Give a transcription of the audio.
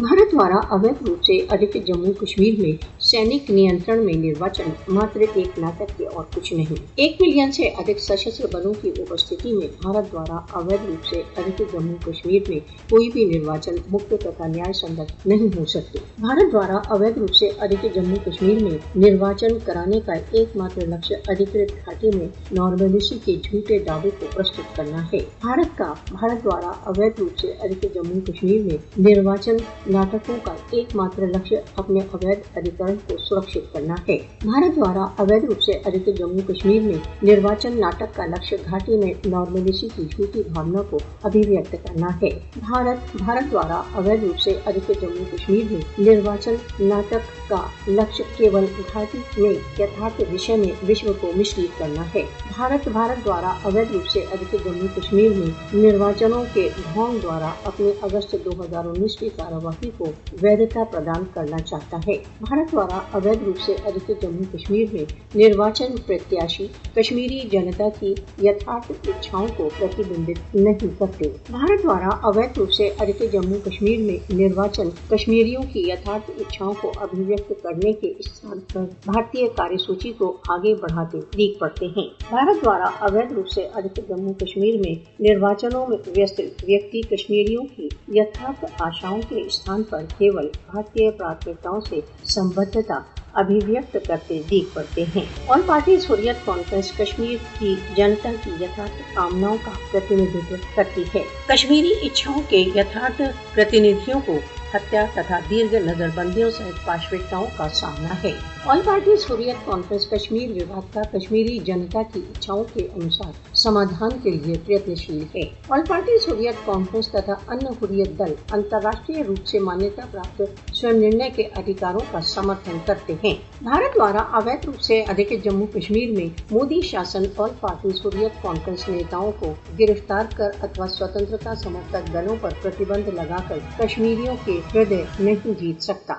भारत द्वारा अवैध रूप से अधिकृत जम्मू कश्मीर में सैनिक नियंत्रण में निर्वाचन मात्र एक नाटक के और कुछ नहीं। 1 मिलियन से अधिक सशस्त्र बलों की उपस्थिति में भारत द्वारा अवैध रूप से अधिकृत जम्मू कश्मीर में कोई भी निर्वाचन मुक्त तथा न्याय संगत नहीं हो सकते। भारत द्वारा अवैध रूप से अधिकृत जम्मू कश्मीर में निर्वाचन कराने का एकमात्र लक्ष्य अधिकृत घाटी में नॉर्मलिसी के झूठे दावे को प्रस्तुत करना है। भारत द्वारा अवैध रूप से अधिकृत जम्मू कश्मीर में निर्वाचन नाटकों का एकमात्र लक्ष्य अपने अवैध अधिकरण को सुरक्षित करना है। भारत द्वारा अवैध रूप से अधिकृत जम्मू कश्मीर में निर्वाचन नाटक का लक्ष्य घाटी में नॉर्मलिसी की झूठी भावना को अभिव्यक्त करना है। भारत द्वारा अवैध रूप से अधिकृत जम्मू कश्मीर में निर्वाचन नाटक का लक्ष्य केवल घाटी में यथार्थ विषय में विश्व को मिसलीड करना है। भारत द्वारा अवैध रूप से अधिकृत जम्मू कश्मीर में निर्वाचनों के ढोंग द्वारा अपने अगस्त 2019 की कार्यवाही को वैधता प्रदान करना चाहता है। भारत द्वारा अवैध रूप से अधिकृत जम्मू कश्मीर में निर्वाचन प्रत्याशी कश्मीरी जनता की यथार्थ इच्छाओं को प्रतिबिंबित नहीं करते। भारत द्वारा अवैध रूप से अधिकृत जम्मू कश्मीर में निर्वाचन कश्मीरियों की यथार्थ इच्छाओं को अभिव्यक्त करने के स्थान पर भारतीय कार्यसूची को आगे बढ़ाते दिख पड़ते हैं। भारत द्वारा अवैध रूप से अधिकृत जम्मू कश्मीर में निर्वाचनों में व्यस्त व्यक्ति कश्मीरियों की यथार्थ आशाओं के स्थान पर केवल भारतीय प्राथमिकताओं से संबद्धता अभिव्यक्त करते दिख पड़ते हैं। All parties Hurriyat conference Kashmir की जनता की यथार्थ कामनाओं का प्रतिनिधित्व करती है। कश्मीरी इच्छाओं के यथार्थ प्रतिनिधियों को हत्या तथा दीर्घ नजरबंदियों सहित पाशविकताओं का सामना है। All parties Hurriyat conference Kashmir विवाद का कश्मीरी जनता की इच्छाओं के अनुसार समाधान के लिए प्रयत्नशील है। ऑल पार्टीज हुर्रियत कॉन्फ्रेंस तथा अन्य हुर्रियत दल अंतर्राष्ट्रीय रूप से मान्यता प्राप्त स्वयं निर्णय के अधिकारों का समर्थन करते हैं। भारत द्वारा अवैध रूप से अधिकृत जम्मू कश्मीर में मोदी शासन ऑल पार्टीज हुर्रियत कॉन्फ्रेंस नेताओं को गिरफ्तार कर अथवा स्वतंत्रता समर्थक दलों पर प्रतिबंध लगाकर कश्मीरियों के हृदय नहीं जीत सकता।